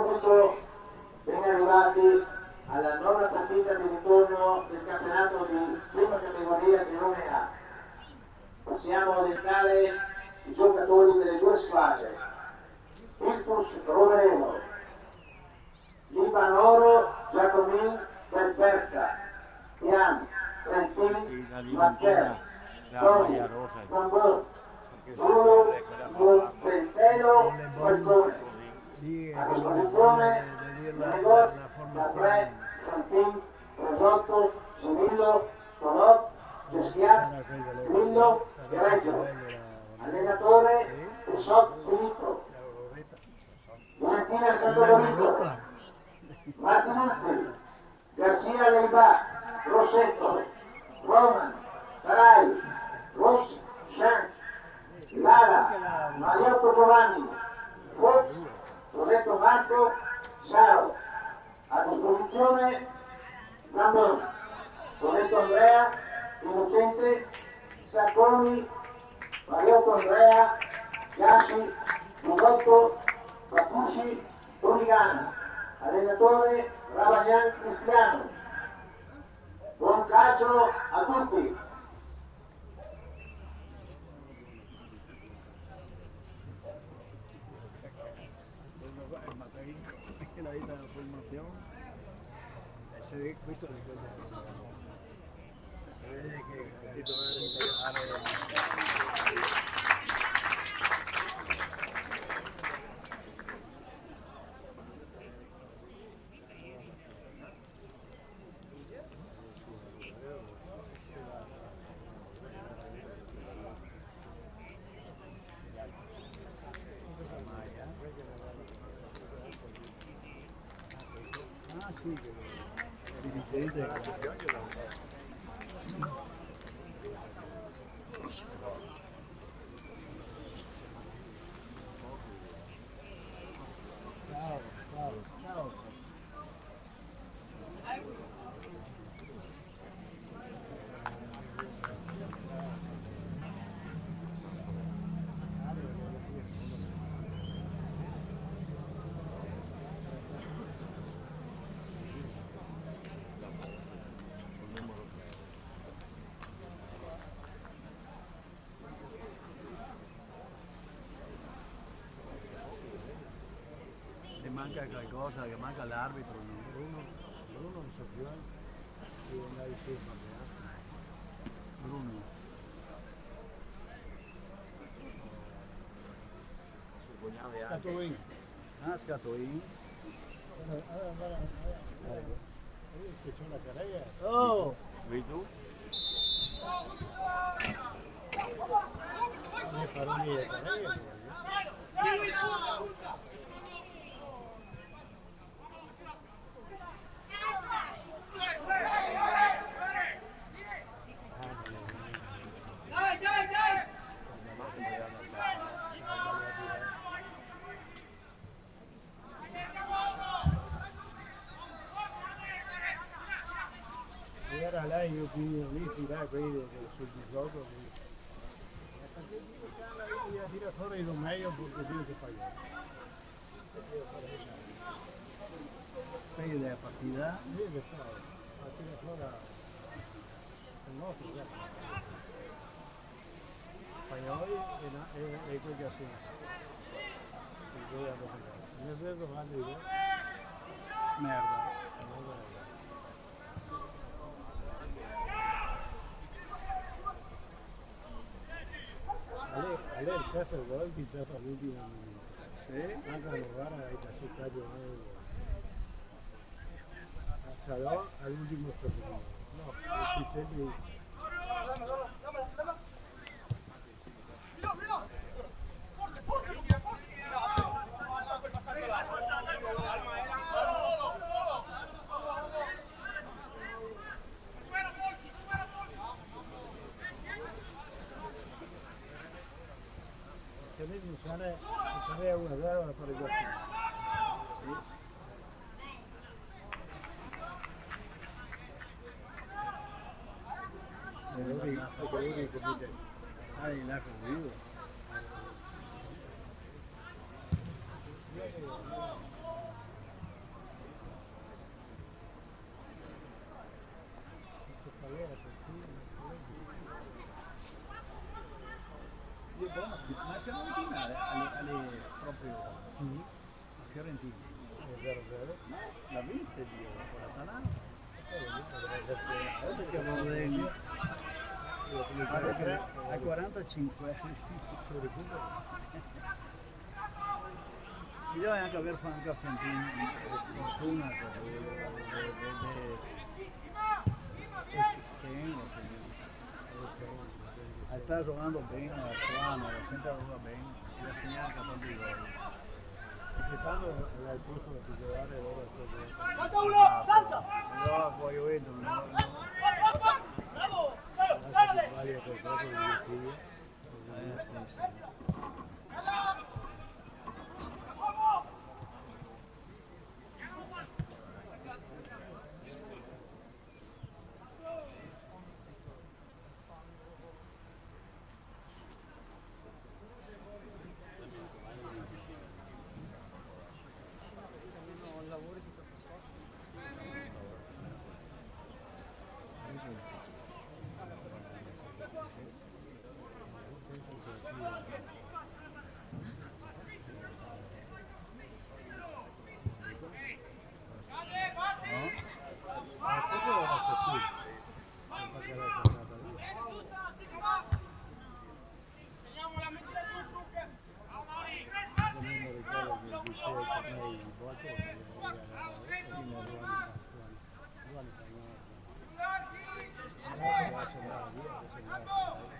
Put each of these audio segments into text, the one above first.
subito ben arrivati alla nona partita di ritorno del campionato di prima categoria Girone A. Passiamo a elencare i giocatori delle due squadre. Virtus Rovereno, Libanoro Giacomin del Berca, Ian Trentin Marcel, Tony Gambon, Giulio Montentelo Falcone. A disposizione Gregor, Capre, Santin, Resotto, Cirillo, Sonot, Ceschiat, Grillo e Reggio. Allenatore Esot Filippo. Valentina Santodorito, Martinuzzi, Garcia Leiba, Rossetto, Roman, Sarai, Rossi, Shank, Lara, Mariotto Giovanni, Fox, Rosetto Marco, Saro. A disposizione Gambon, Rosetto Andrea, Innocente, Sacconi, Mariotto Andrea, Gassi, Lugotto, Papucci, Torigano. Allenatore Ravagnan Cristiano. Buon calcio a tutti! La vita della formazione questo è le cose che sono vede che ti dovrebbe imparare. Ah sì, dirigente. Ciao, ciao, ciao. Che manca qualcosa, che manca l'arbitro, Bruno non so più, devo andare su Bruno. Scatoin. Ah, Scatoin. Che c'è una carriera. Oh! Vedi tu? Ne farò mia carriera. Era lei io quindi lì là quelli sul gioco io tira fuori lo meglio perché io che pago poi la partita deve fare a tira fuori il nostro spagnoli e quelli a sinistra nel vero vanno merda. A lei il terzo gol che già all'ultimo minuto. Sì? Anche a Novara è da città giovane. Sarò all'ultimo secondo. No, i tempi. Se vedi un sale, se 1-0 la pareggiazione. Sì. Lui come hai là convivo. alle proprio a Fiorentina. 0-0. La vinse Dio con l'Atalanta. Perché avevo vedere a 45 Sul recupero. bisogna anche aver fatto fortuna sta giocando bene l'anno, sempre lavora bene, la segnale che ha fatto i gol. E quando hai posto da titolare allora è così. Salta uno, salta! Allora poi vedo, Bravo! Salve! Sbaglia qualcosa di direttivo.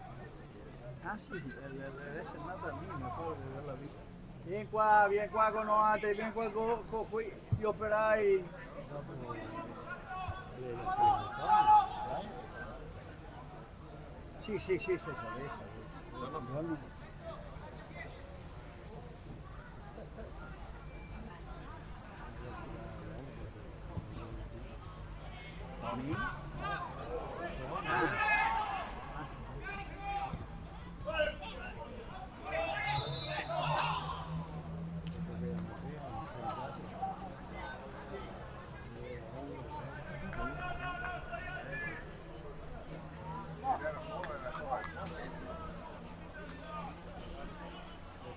sì. Ah sì, adesso è andata a Mino, poi averla vista. Vieni qua con altri, vieni qua con gli operai. Sì, sapete.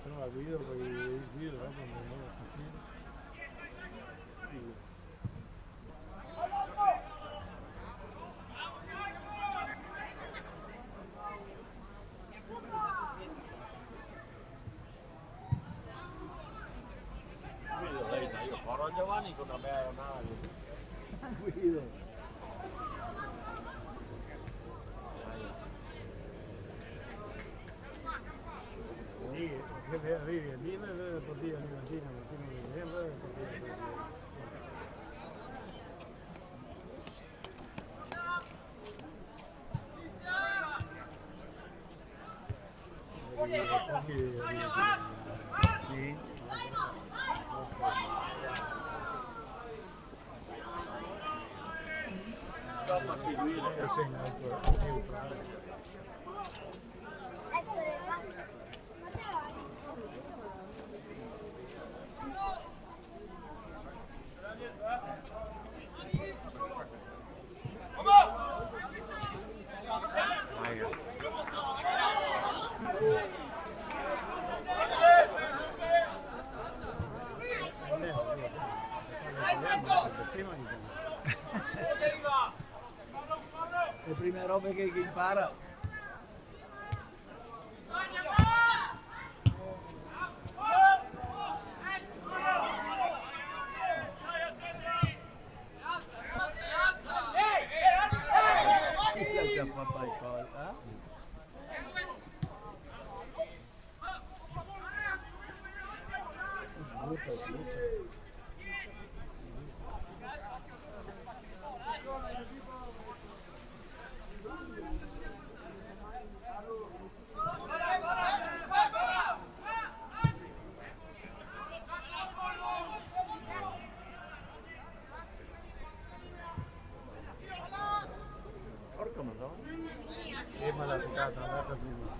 Prima guido, poi guido, dopo mi andiamo alla stazione. Io farò Giovanni con una bella nave. Guido. Che arrivi a Dina e poi via di mattina, di dicembre e poi via. Sì. Dopo a seguire. E sei in alto neutrale. Le prime robe che impara. Sì, già papà il collo. Porca madonna. Ma l'ha toccata una volta prima.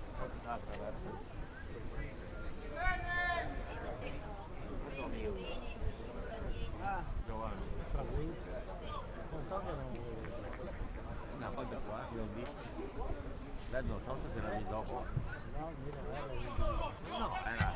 Giovanni. Fra cui? Quant'anni erano? Una volta qua, l'ho visto. Lei non so se la vedi dopo. No, mira, guarda. No, era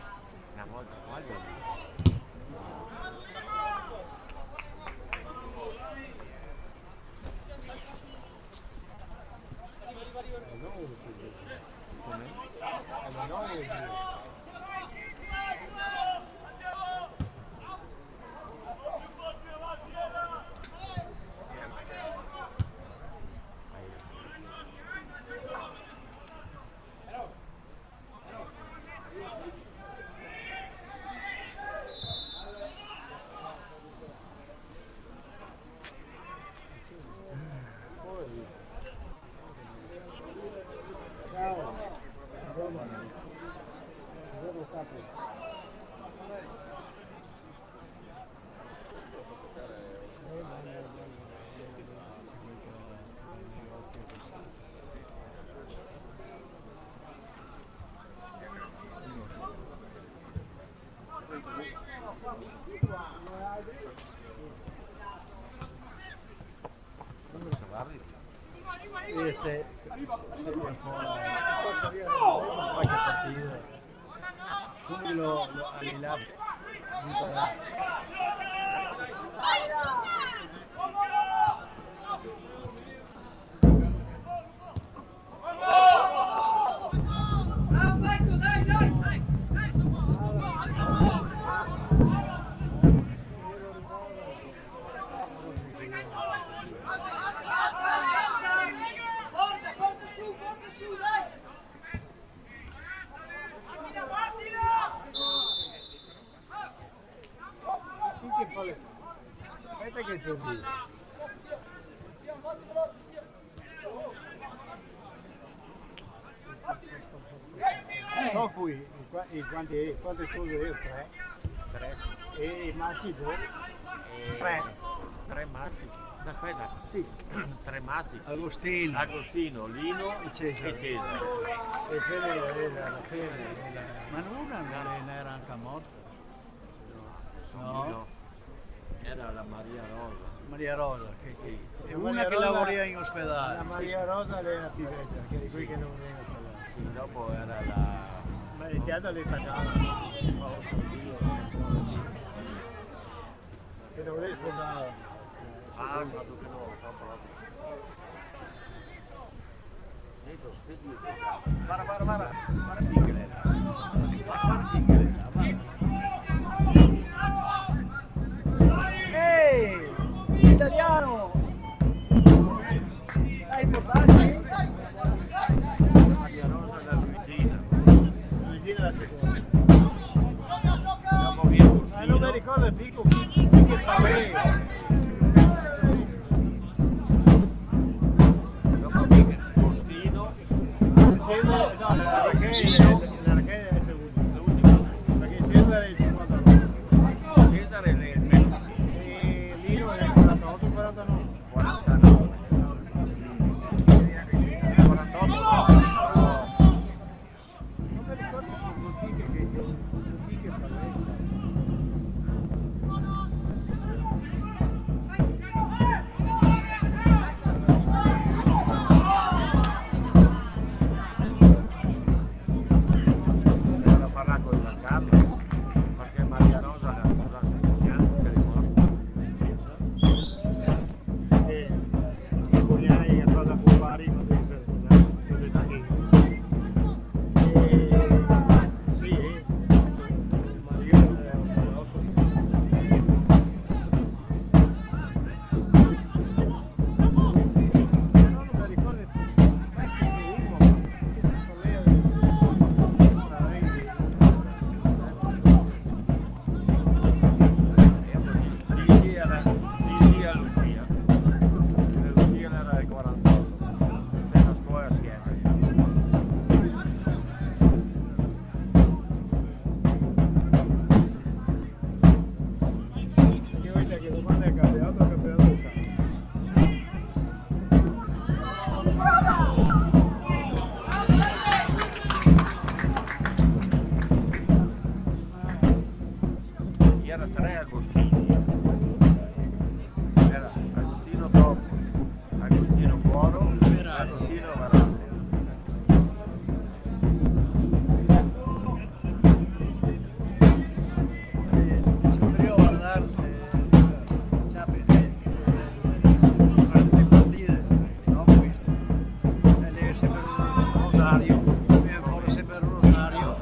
Dove si va? E se viene fuori qualche partita, quindi lo all'Ilab butterà. Aspetta che ti dico. No, fui, quante cose io? Tre. Tre. E i maschi due? Tre. Tre massi. Aspetta, Sì, tre massi. Agostino. Agostino, Lino E Cesare. e Cesare. E Fede, Ma una non era anche morta? No. Era la Maria Rosa. Maria Rosa, che è E una Maria che Rosa- lavora in ospedale. La Maria Rosa lei è la pivetta, che è di qui che non viene a parlare. Sì, dopo era la... Ma è chiaro l'italiano. Che non vuole sposare. Ah, fatto che non lo so proprio. Vedi, guarda, Tigre. Guarda Tigre, Ehi! Italiano! Dai, portarsi? Maria Rosa e la Luigina. Luigina la seconda. Andiamo via Ma non mi ricordo il picco, chi che parla. Dopo Agostino, Cesare, no, la Rachele è seconda. l'ultimo. Perché Cesare è il 59. Cesare è il meno. E Lino è il 48, 49. 49. 48. Non mi ricordo chi che parla. Era parlare con Giancarlo, perché Maria Rosa l'ha sposato in bianco, che ricordo. E i cognati che ha fatto a pompare quando si è sposato, così perché. Sì, Maria è un grosso. Non mi ricordo che uno che si collega fra lei Gigi era Gigi e Lucia. E Lucia era del 48. Per la scuola assieme. Perché vedete che domanda è cambiato il sangue. Era tre Agostini. Era Agostino Toppo, Agostino Buoro e Agostino Varante. Devo guardare se c'ha le partite, no, queste. E lei è sempre un rosario, viene fuori sempre un rosario.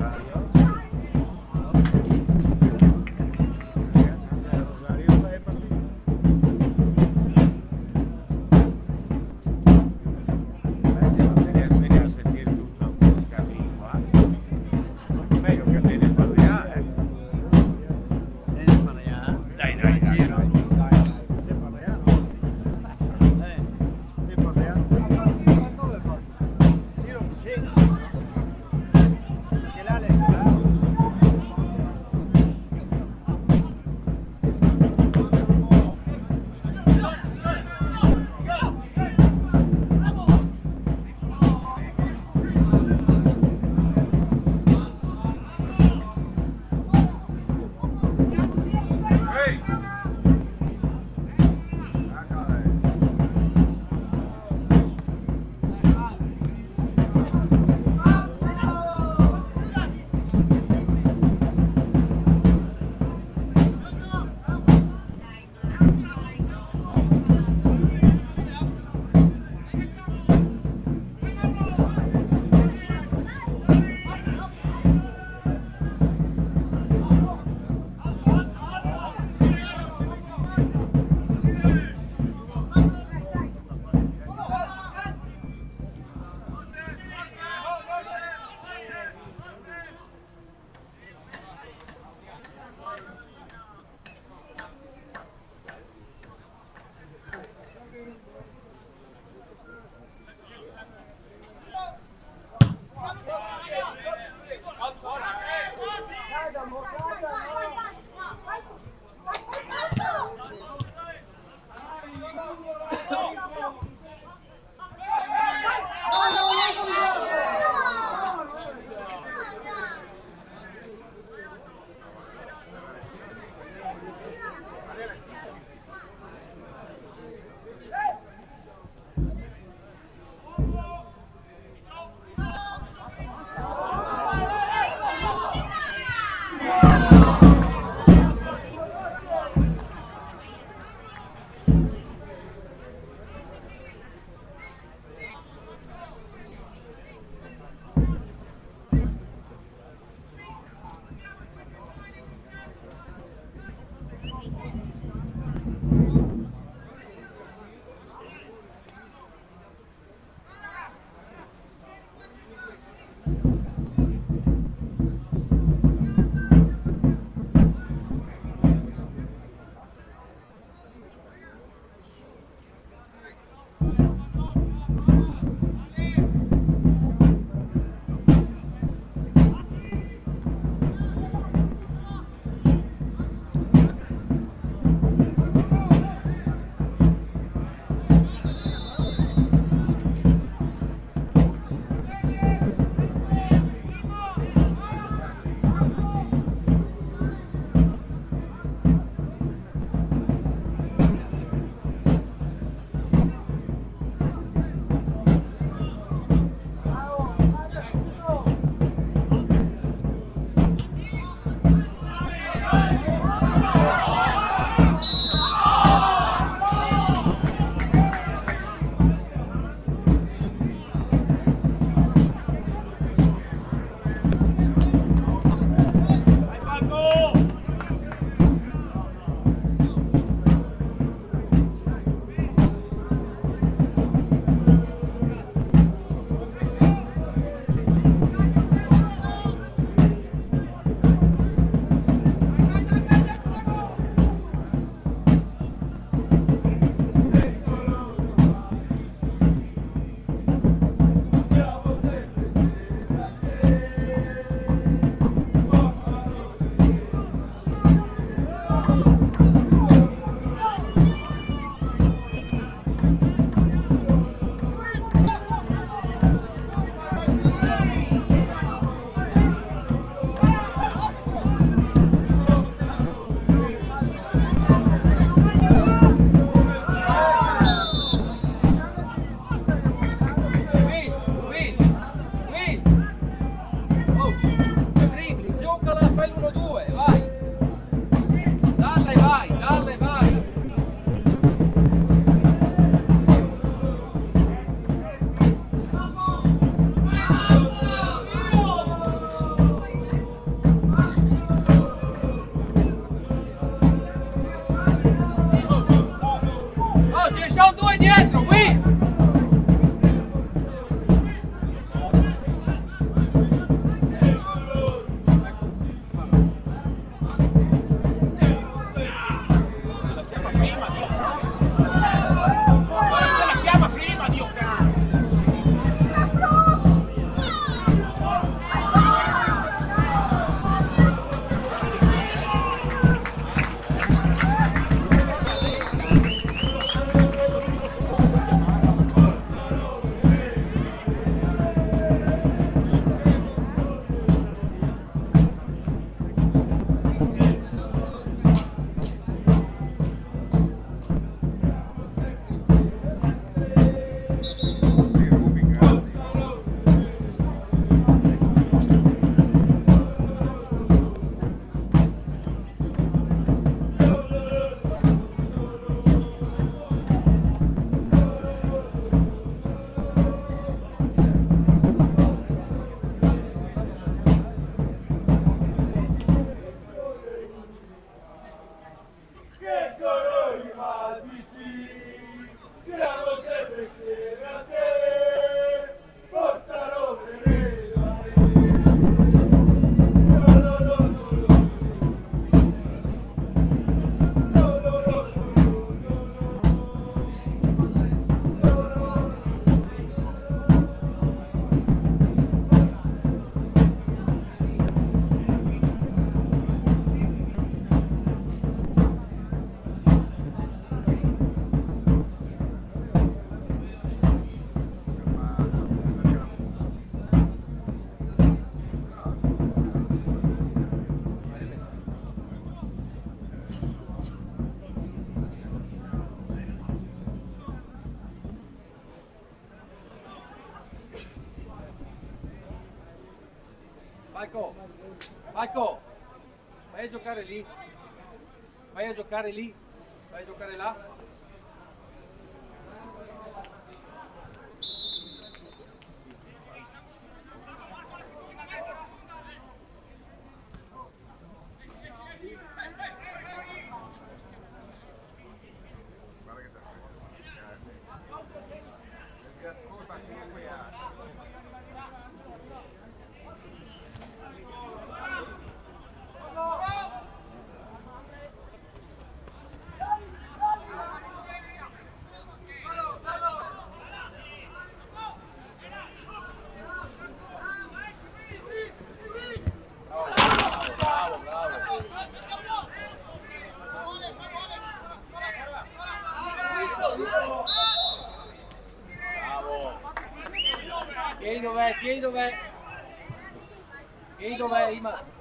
Marco, Marco, vai a giocare lì, vai a giocare lì, vai a giocare là. Chiedi dov'è? Chiedi dov'è, Ima?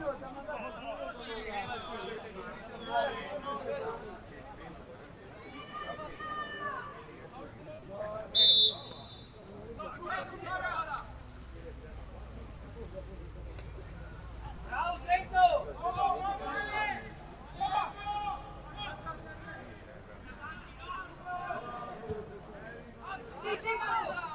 Bravo, Trento! Sì, sì, Marco!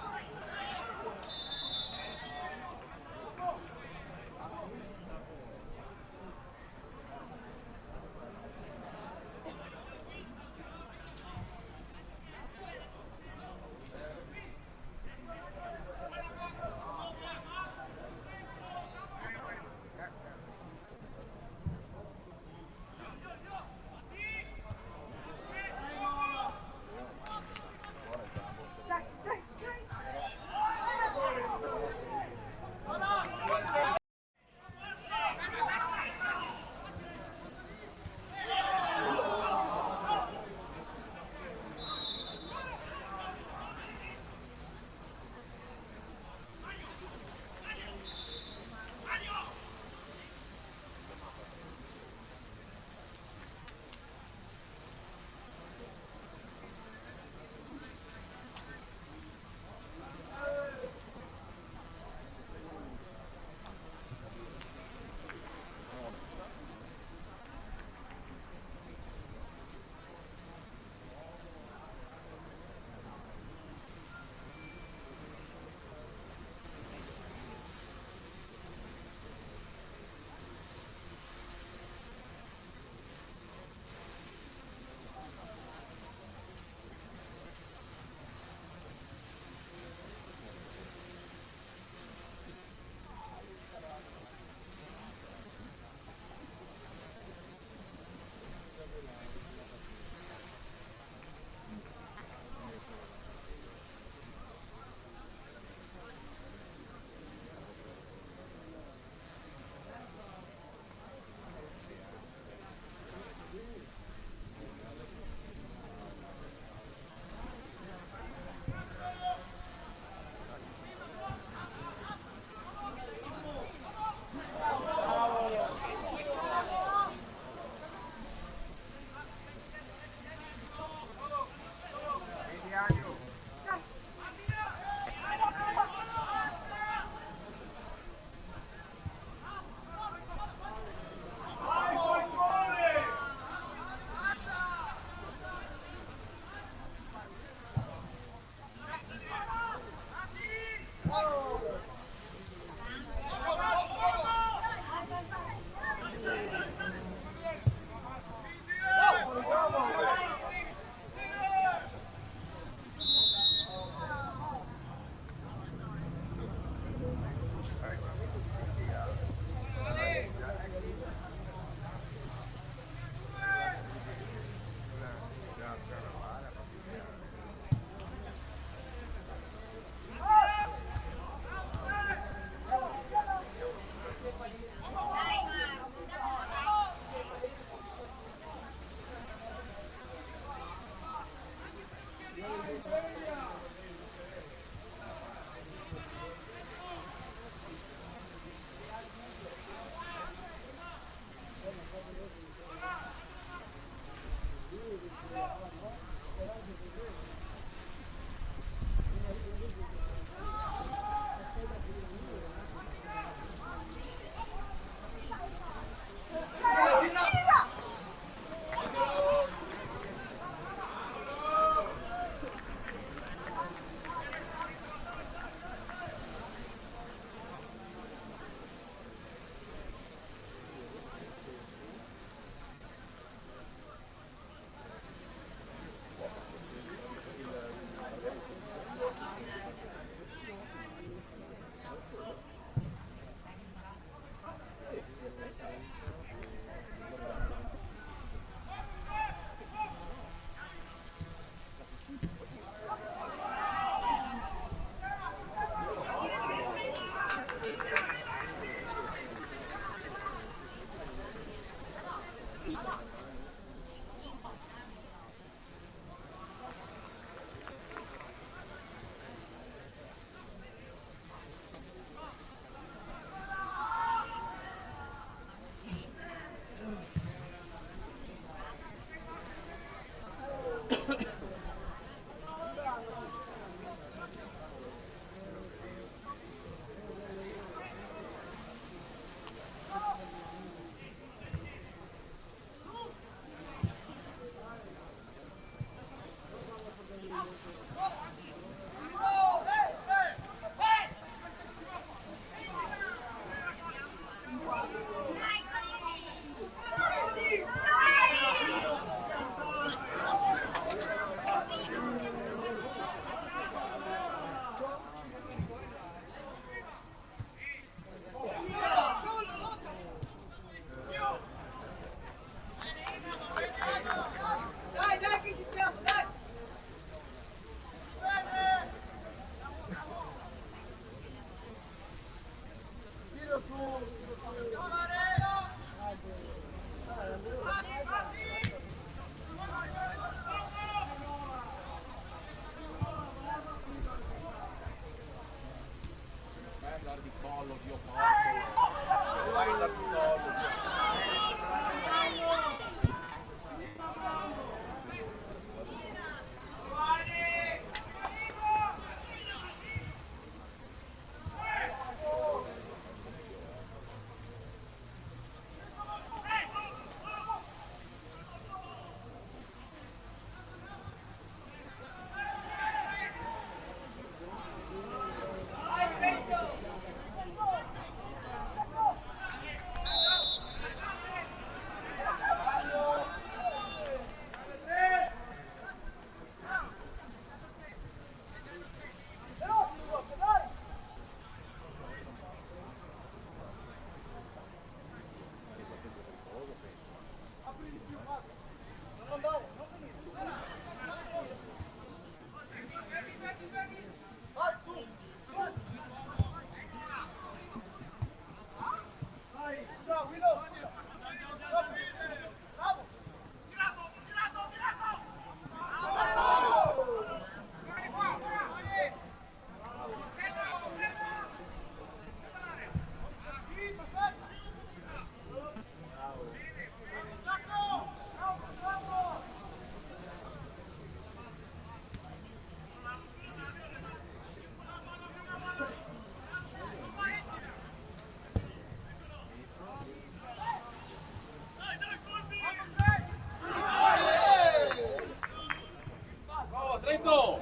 Trento!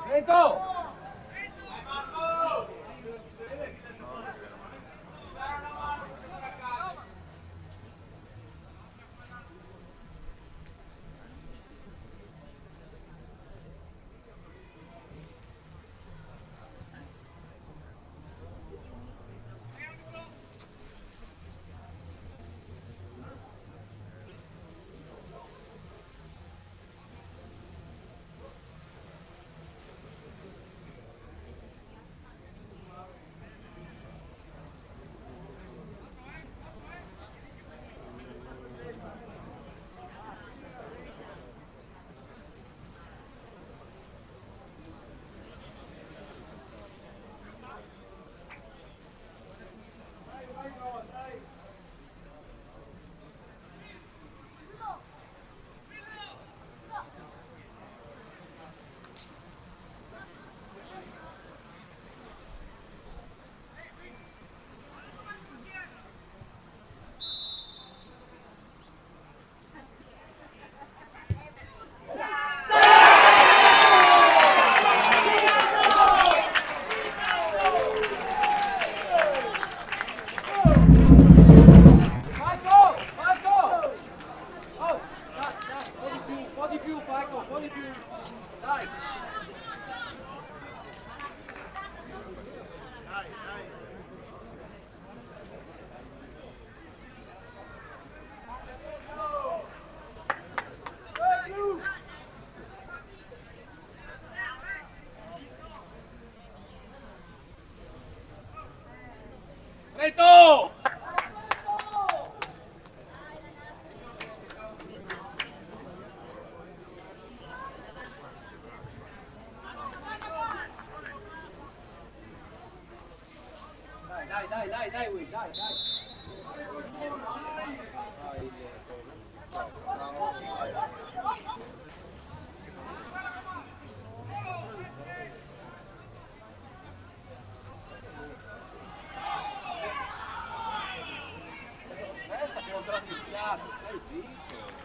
Trento! Trento! Dai, Will, dai. Resta che non te l'ha fischiato, stai zitto.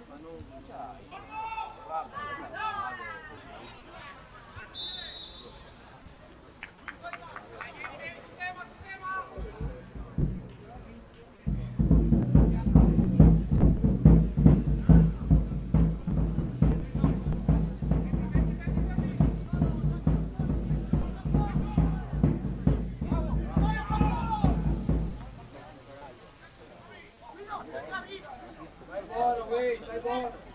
Ma non sai. Stai buono, Will, stai buono.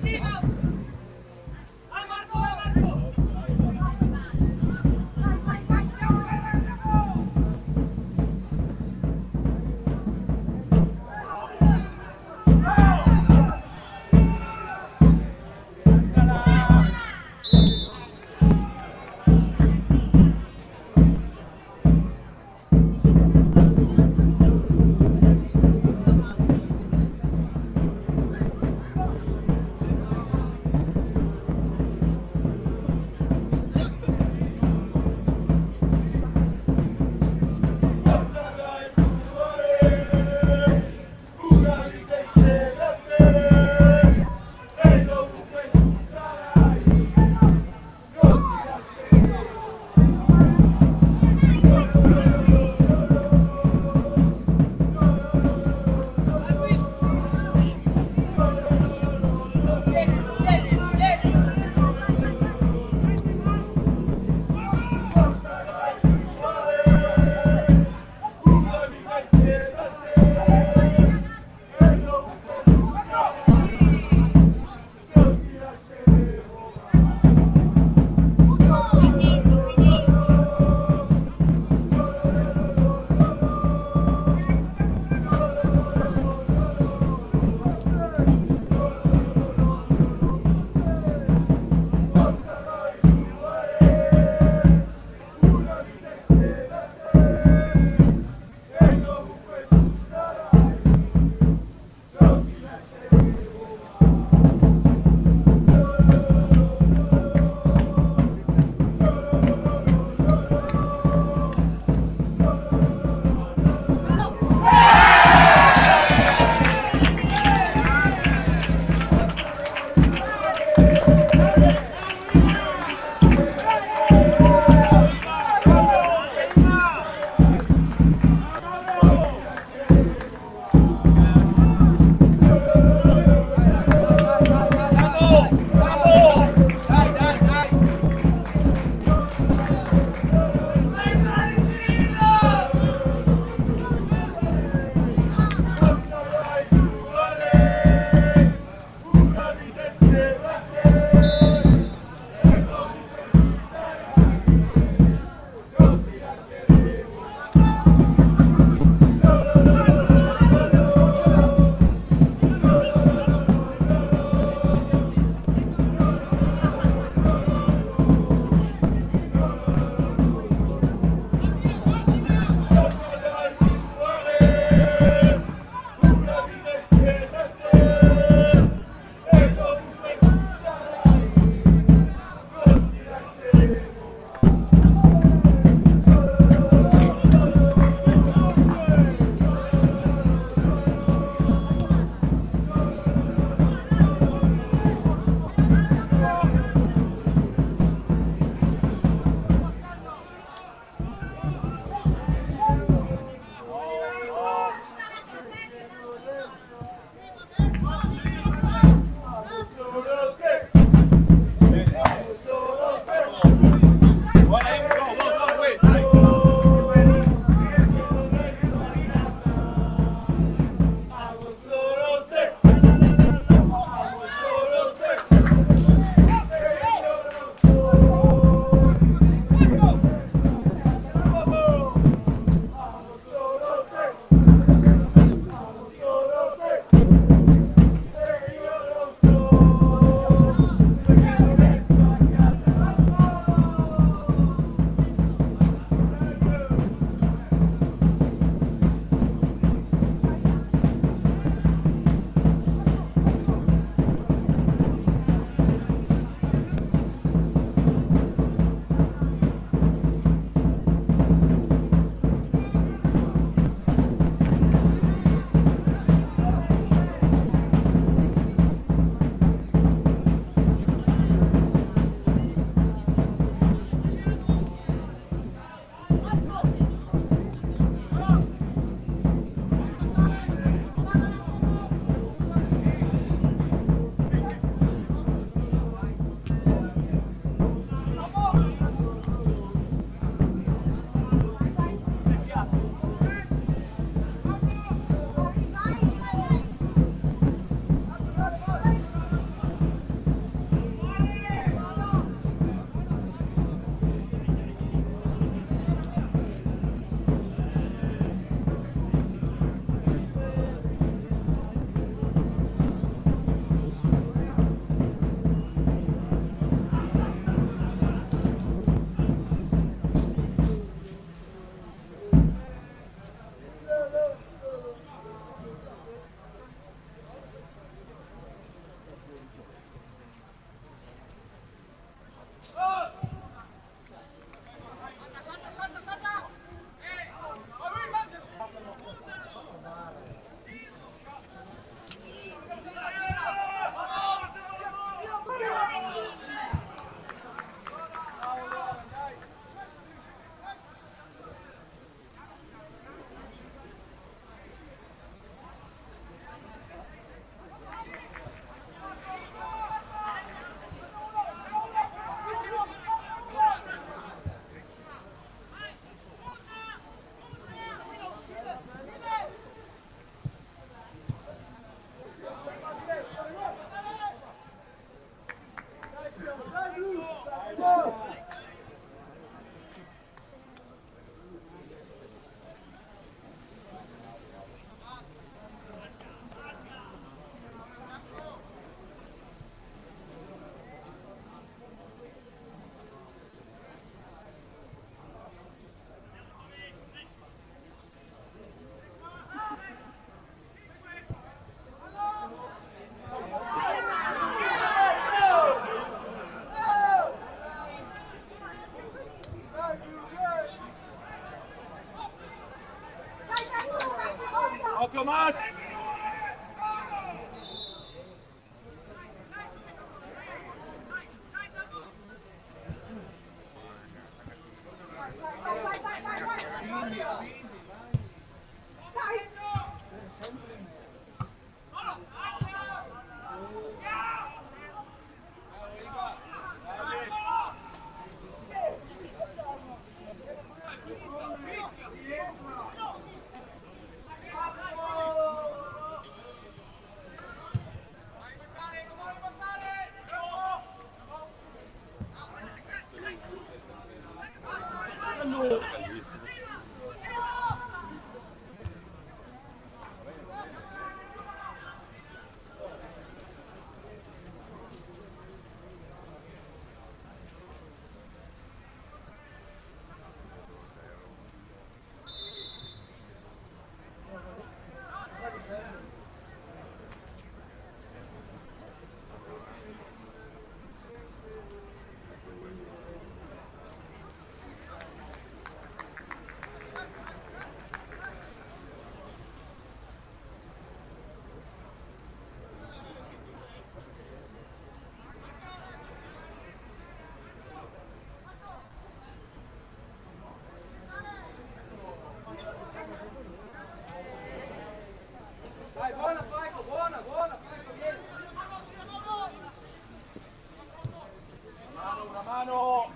Sì, no! Vai Marco, vai Marco! Occhio Maz! Vai, buona Faico, buona, Faico, vieni. Una mano!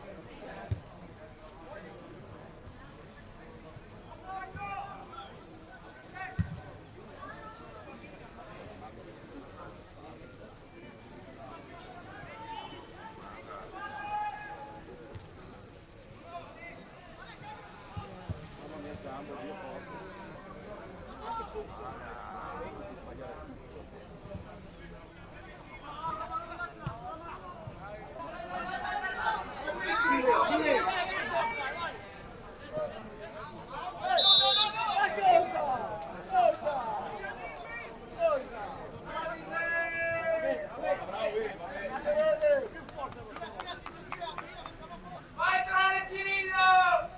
Vai entrare Cirillo!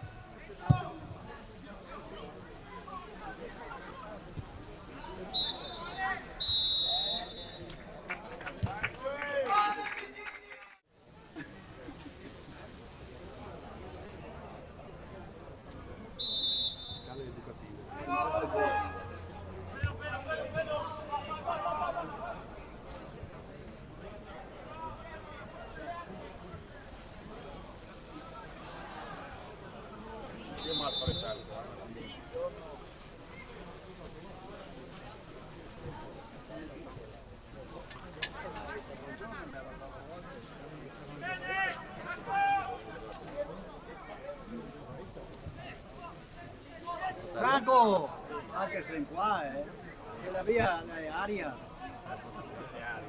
Franco, anche se in qua, che la via è aria.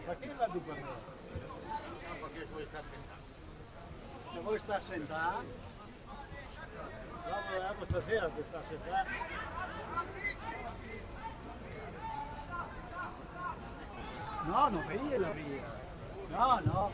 Perché la tu per me? Se vuoi sta sentata, La volevamo stasera questa sera. no, non vedi la via. No, no.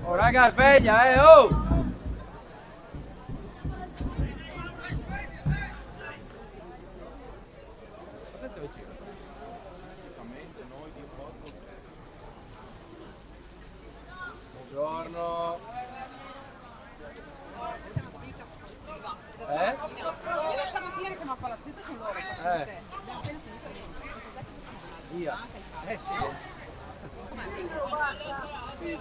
Oh raga, sveglia, oh! Potete vicino. Praticamente noi di poco. Buongiorno. Stamattina siamo a Palazzito con loro. Abbiamo appena finito il Via. Sì. Sì,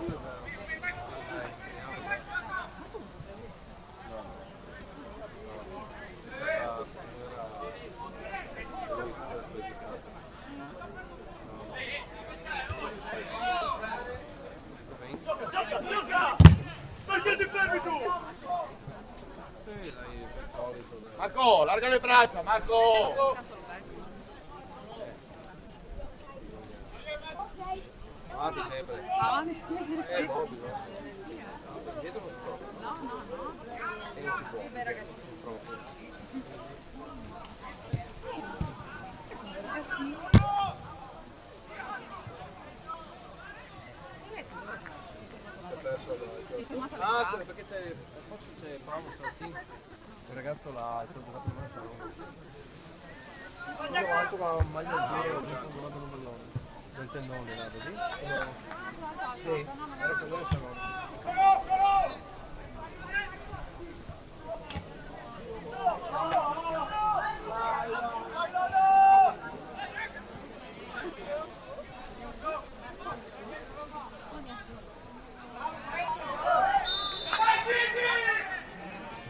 Perché ti fermi tu? Marco, larga le braccia, Marco! Avanti sempre. Avanti, sì. Bobby, no? Dietro non si trova. E non si può. Proprio. Ah, perché c'è. Forse c'è Paolo Sartin. Il ragazzo là, è stato giocato in una salone. Quello alto con la maglia azzurra, che ha giocato un pallone. Del tendone là, così? Sì, era quello del salone.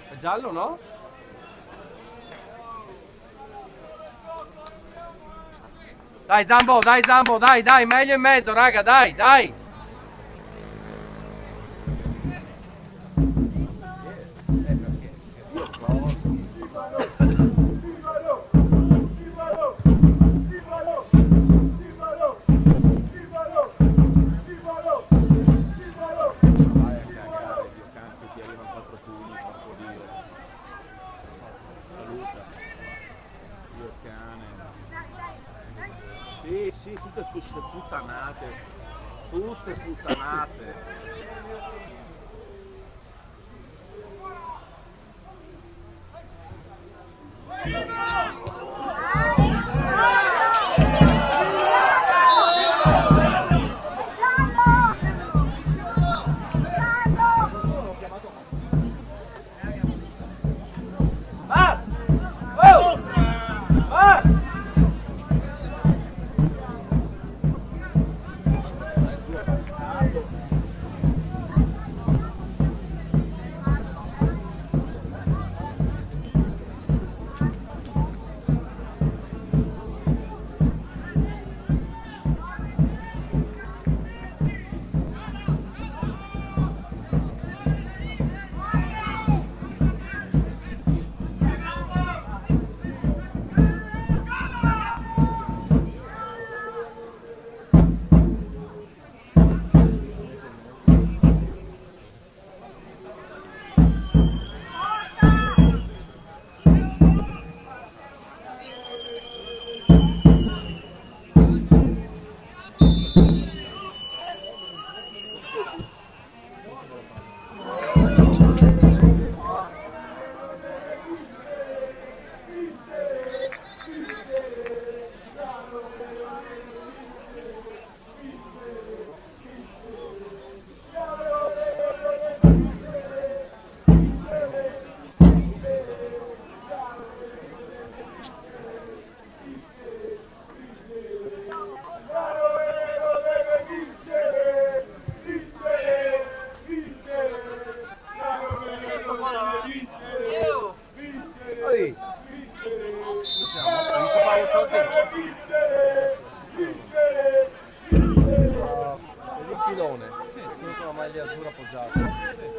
È giallo, no? Dai Zambo, dai, meglio in mezzo, raga, dai! Sì, tutte puttanate. Tutte puttanate.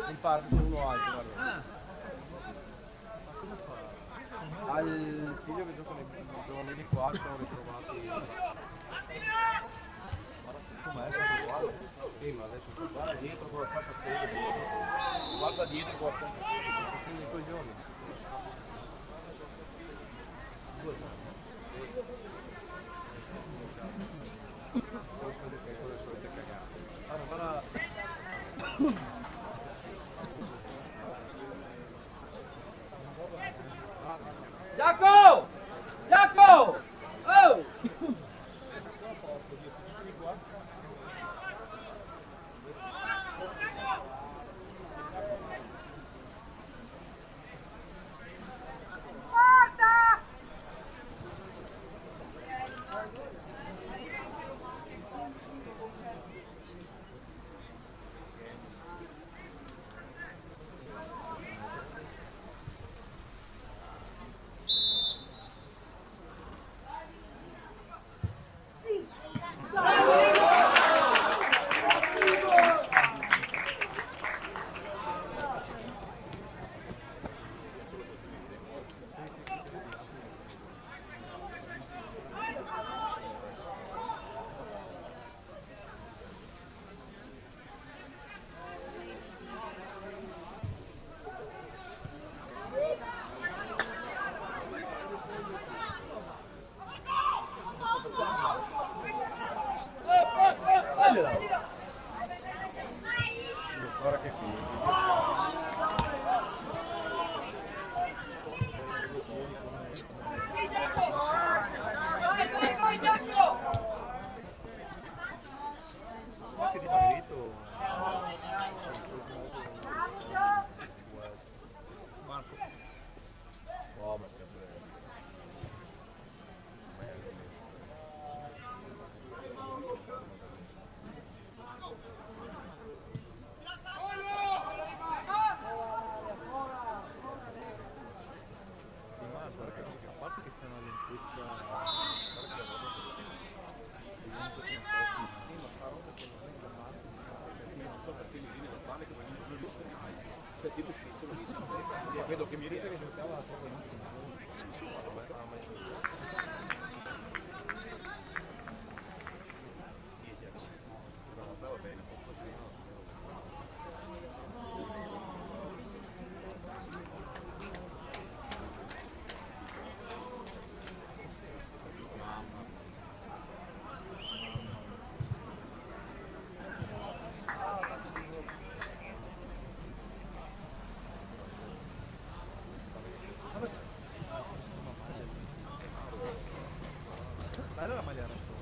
In parte c'è uno altro, guarda. Al figlio che gioca nei giovanili qua sono ritrovati. Com'è? Sempre uguale? Sì, ma adesso guarda dietro cosa sta facendo. Guarda dietro cosa sta facendo i coglioni. Con le solite cagate. Guarda. Giacomo! Giacomo! Oh! Allora maglia arancione.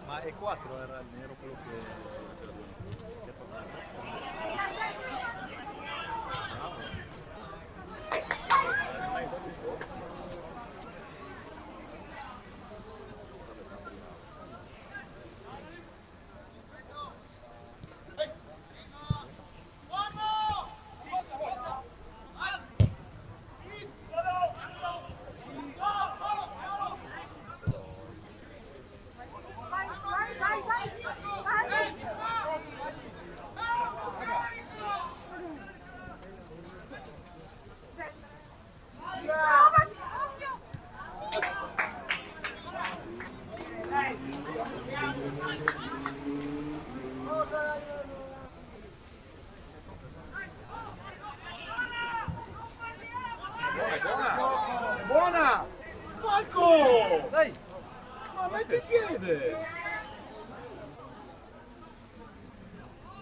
Ma E4 era il nero quello che è Buona! Falco! Dai! Ma metti il piede!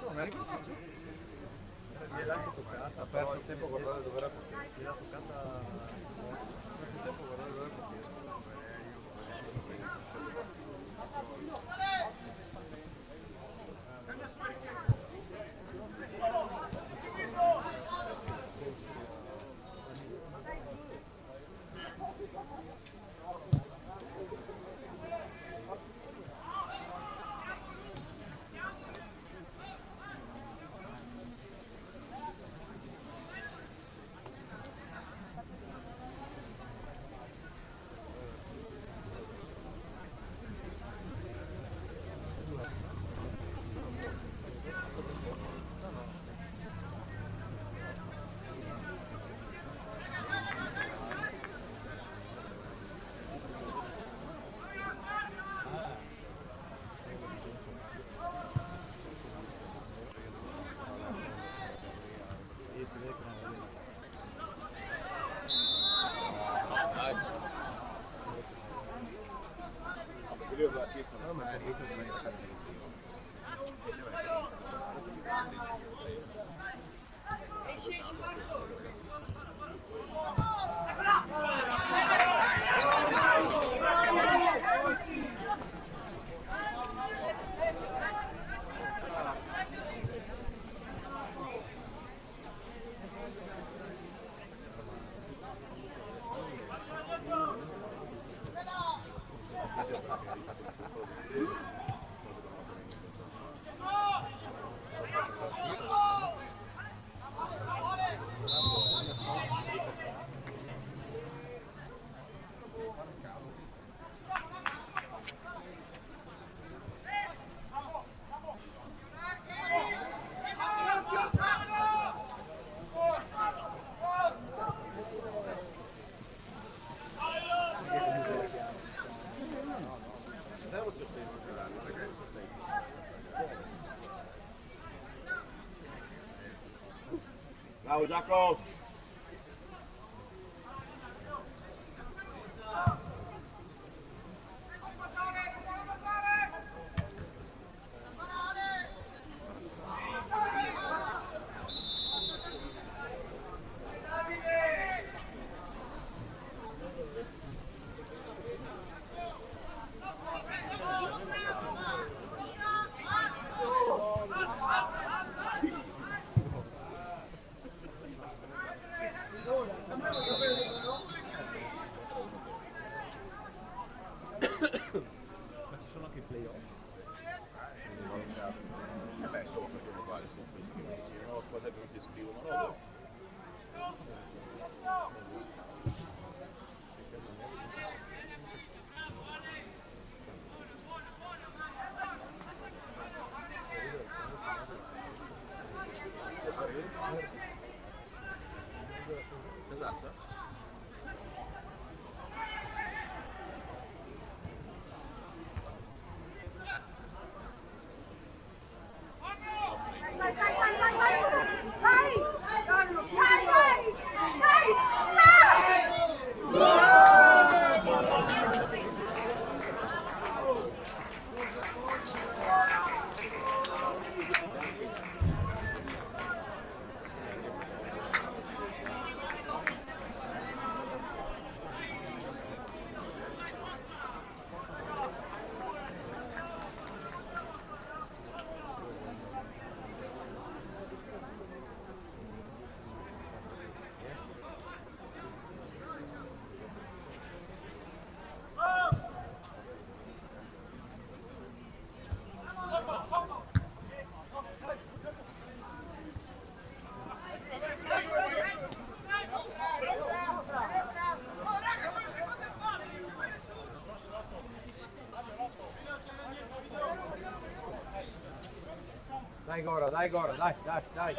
No, ma è arrivato. Gliel'ha anche toccata, ha perso il tempo a guardare dove era partito. Gliel'ha toccata, ha perso il tempo a guardare dove era partito. Bravo Giacomo! Dai Gora, dai Gora, dai, dai, dai.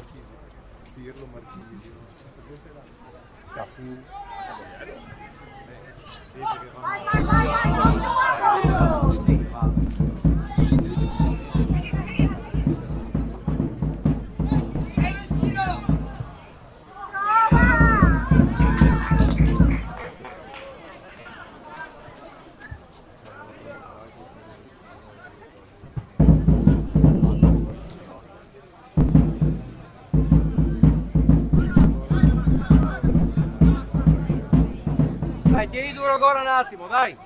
Marchisi. Pirlo, Marchisi. Cafu. Sì, perché Dai, tieni duro ancora un attimo, dai!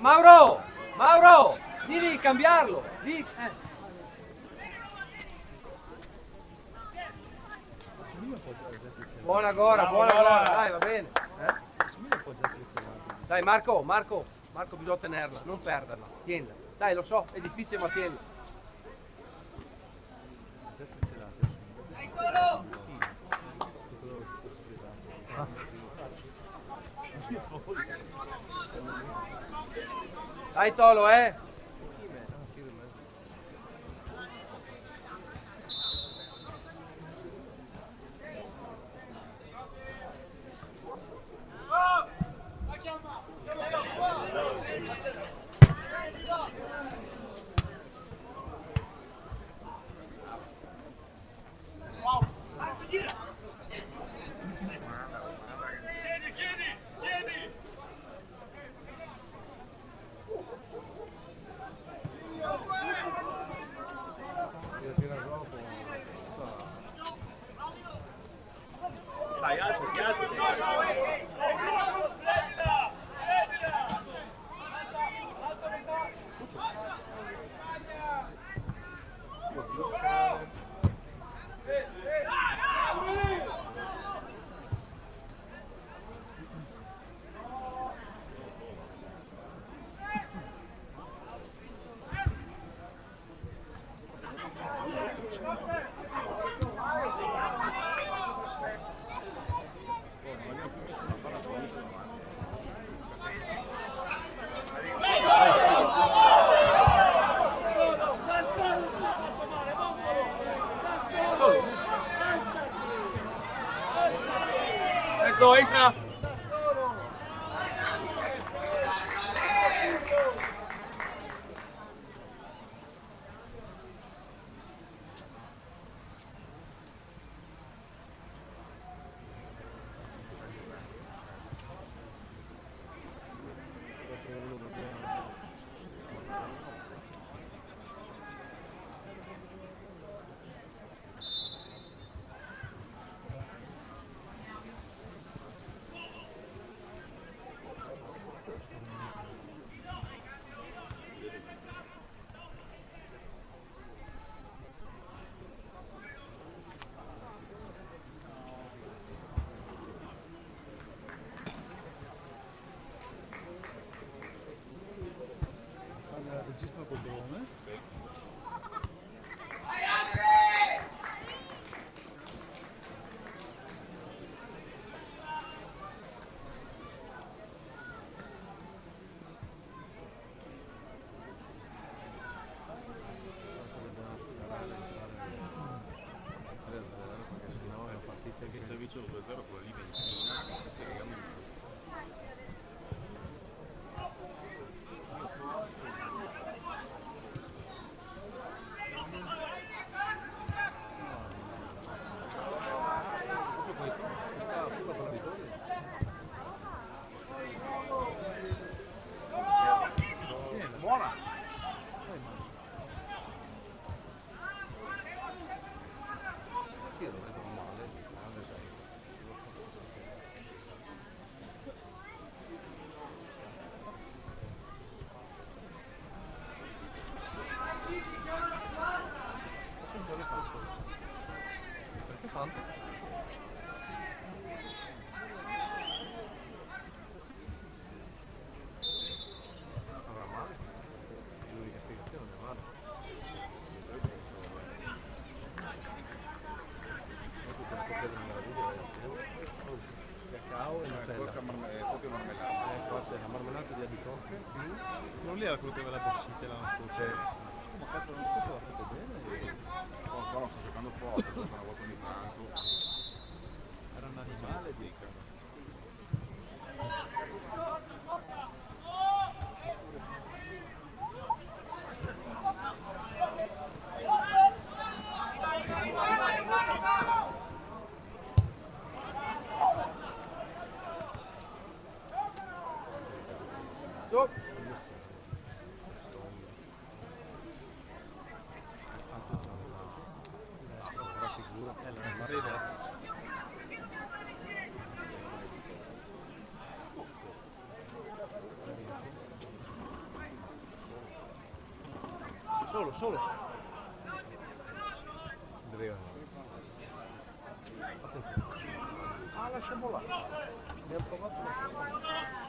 Mauro! Mauro! Di lì, cambiarlo! Di, Buona Gora, dai, va bene. Dai Marco, bisogna tenerla, non perderla, tienila. Dai, lo so, è difficile ma tienila. Dai Tolo, entra! C'è la marmellata di albicocche, non lì era quello che aveva la borsite l'anno scorso. Ma cazzo l'anno scorso l'ha fatto bene? Sì. Non so, sto giocando poco, gioco una volta ogni tanto. Era un animale, dica. Su! Era sicuro. La mare destra. Solo. Andrea. Attenzione. Ah, lasciamo là. Abbiamo provato a lasciare.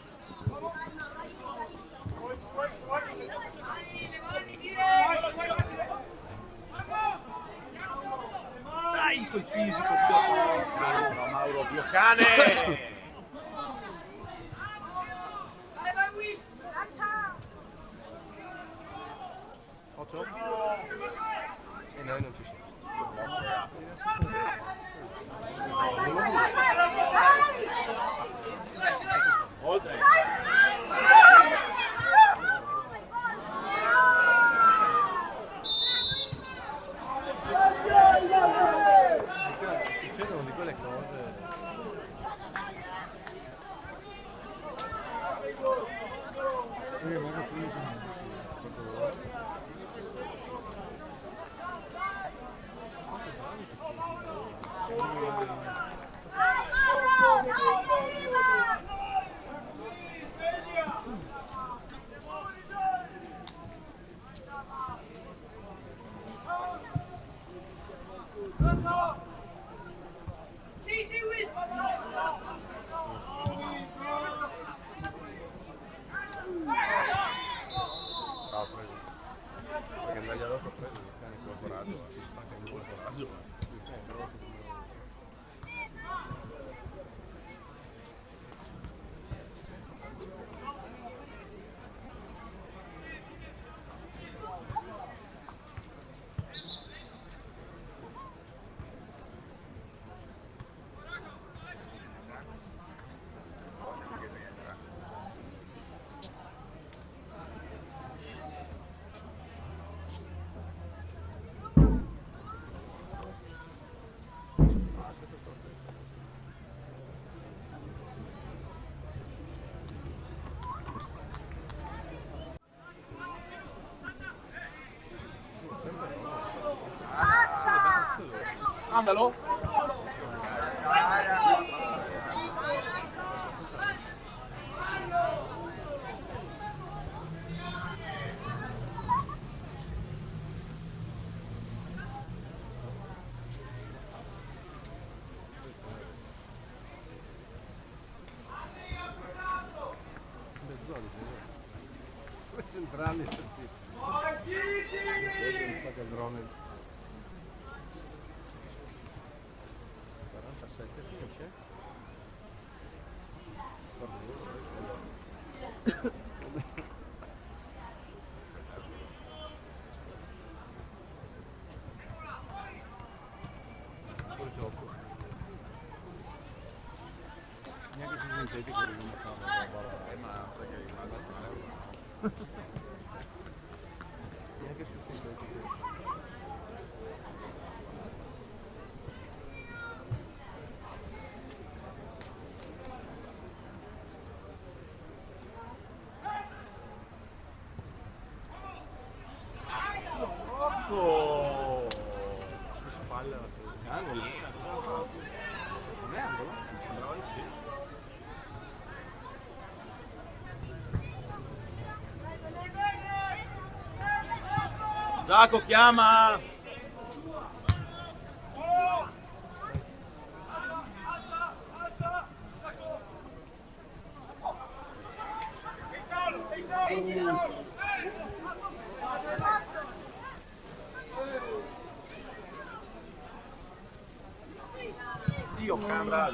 Dai, quel fisico. Mauro, Dio cane! Occhio. E noi non ci siamo. Oltre. Succedono di quelle cose. Ah, ho preso. Perché andagli addosso ho preso il cane col coraggio, si spacca in due il coraggio. Il cane grosso come... Andalo! Centrali, sì. Spacca il drone. 47 finisce? Pure gioco. Neanche su sintetico non fanno Ma sai che il nazionale neanche su sintetico. Oh! Che spalla la Angolo? non è angolo? Mi sembrava di sì. Giacomo chiama! Dio, cambra!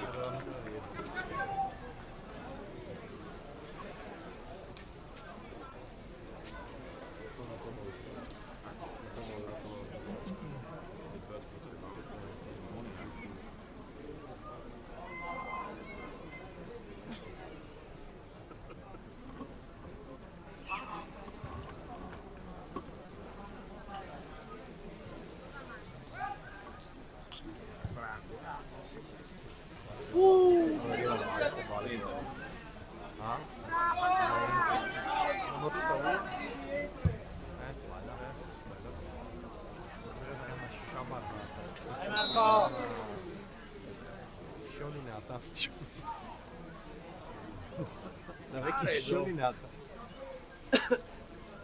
sciolinata. La vecchia sciolinata.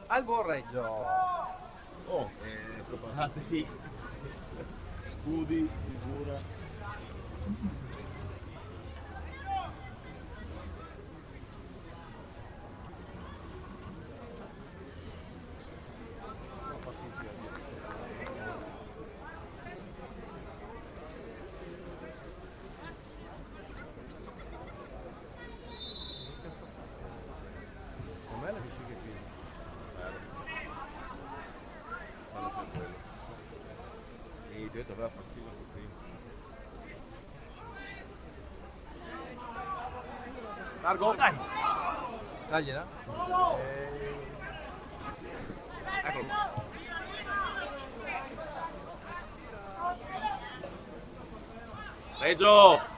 Al buon Reggio. Oh, preparatevi. Scudi, figura. Com'è la bici che qui? Fanno sempre quello. E ti ho detto aveva fastidio anche prima. Largo, dai! Dagliela. Eccolo. Reggio!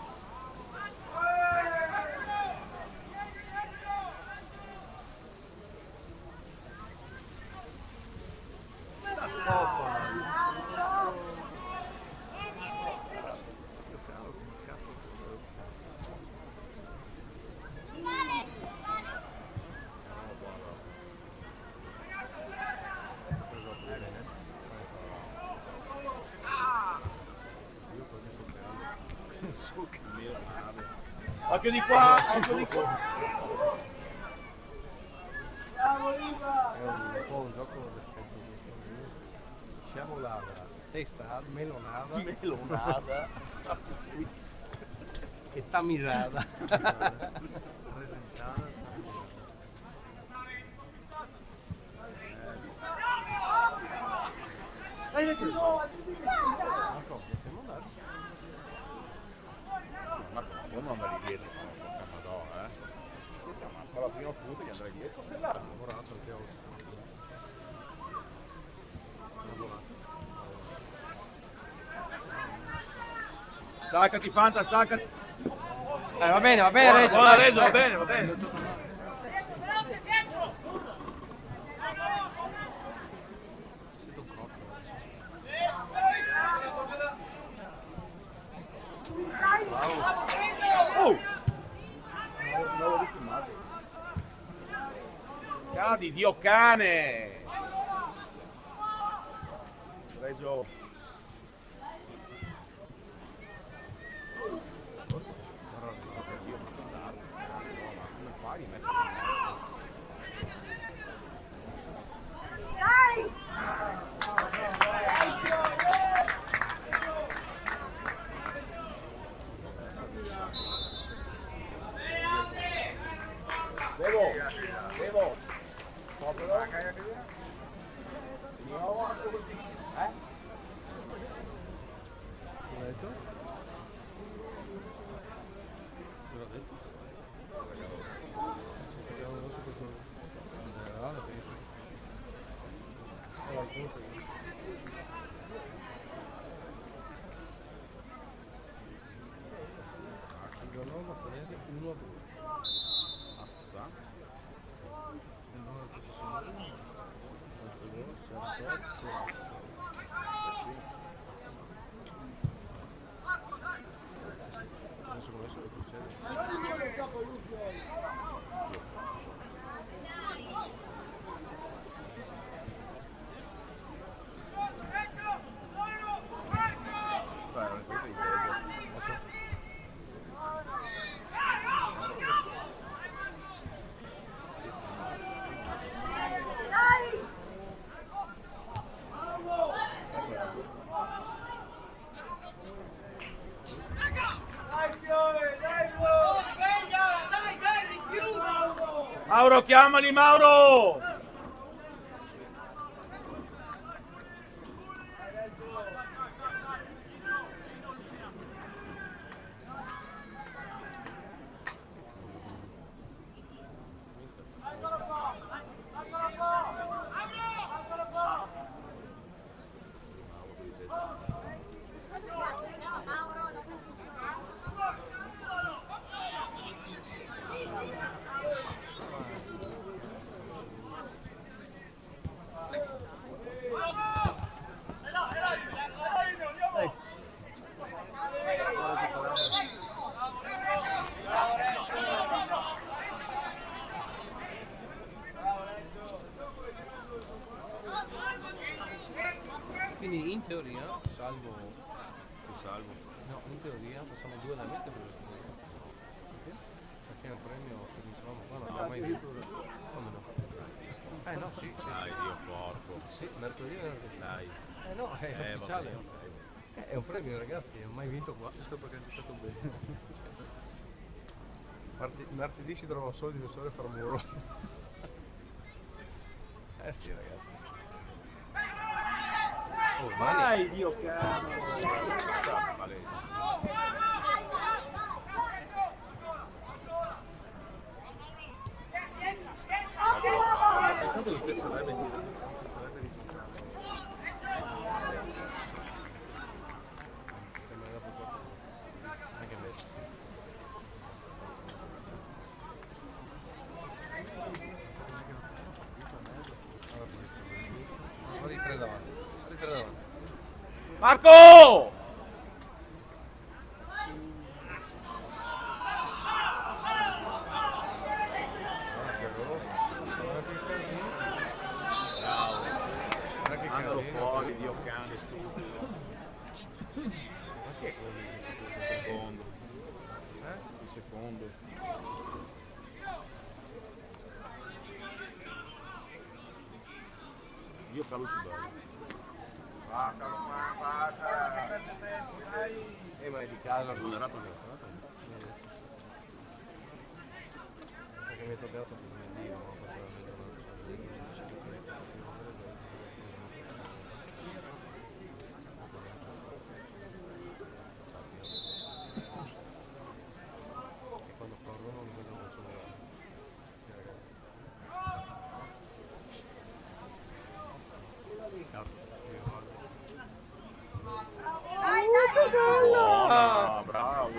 Occhio di qua, occhio di qua. È un po' un gioco d'effetto questo. Sciabolata, testa, melonada. Melonada. E tamisada. Presentata. Dai, dai, Marco, possiamo andare? Marco, ma non andare dietro, porca madonna, Ma con la prima punta gli andrai dietro. Ho lavorato anche oggi. Staccati, Fanta, staccati. Va bene, Reggio. Buona Reggio, va bene, va bene. Oh! Non l'ho visto male. Cadi, Dio cane! Reggio. Come fai a mettere? Devo. Popolo. Di nuovo. Cosa hai detto? Cosa ha detto? Stiamo adesso questo in generale, penso. Allora, il posto. Il giorno Massanese 1-2. Azza. Il numero di possessione 52, 78. Adesso come adesso lo procede. Beh, non è quello di Reggio. Mauro, chiamali Mauro! salvo. No, in teoria facciamo 2 da mettere per questo. Perché è un premio, se dicevamo qua, non l'abbiamo mai visto. Come no? No, sì, sì. Dai, Dio porco. Sì, mercoledì e venerdì. Dai. No, è ufficiale. Va bene. È un premio, ragazzi, non ho mai vinto qua. Questo perché è giocato bene. Martedì si trova solo il difensore far muro. Sì, ragazzi. Oh, Vai, Dio cazzo! Palese. Tanto mi piacerebbe di anche me. Fuori 3 davanti. Marco! Andalo fuori, Dio cane, stupido. Ma chi è quello Il secondo. Il secondo. Dio Calucci bello. ma è di casa, Vulnerato perché mi è toccato per il Dio, no? E quando corrono mi vedo molto volare. Sì, ragazzi. Buona, bravo.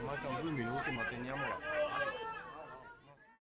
Mancano 2 minuti, ma teniamola.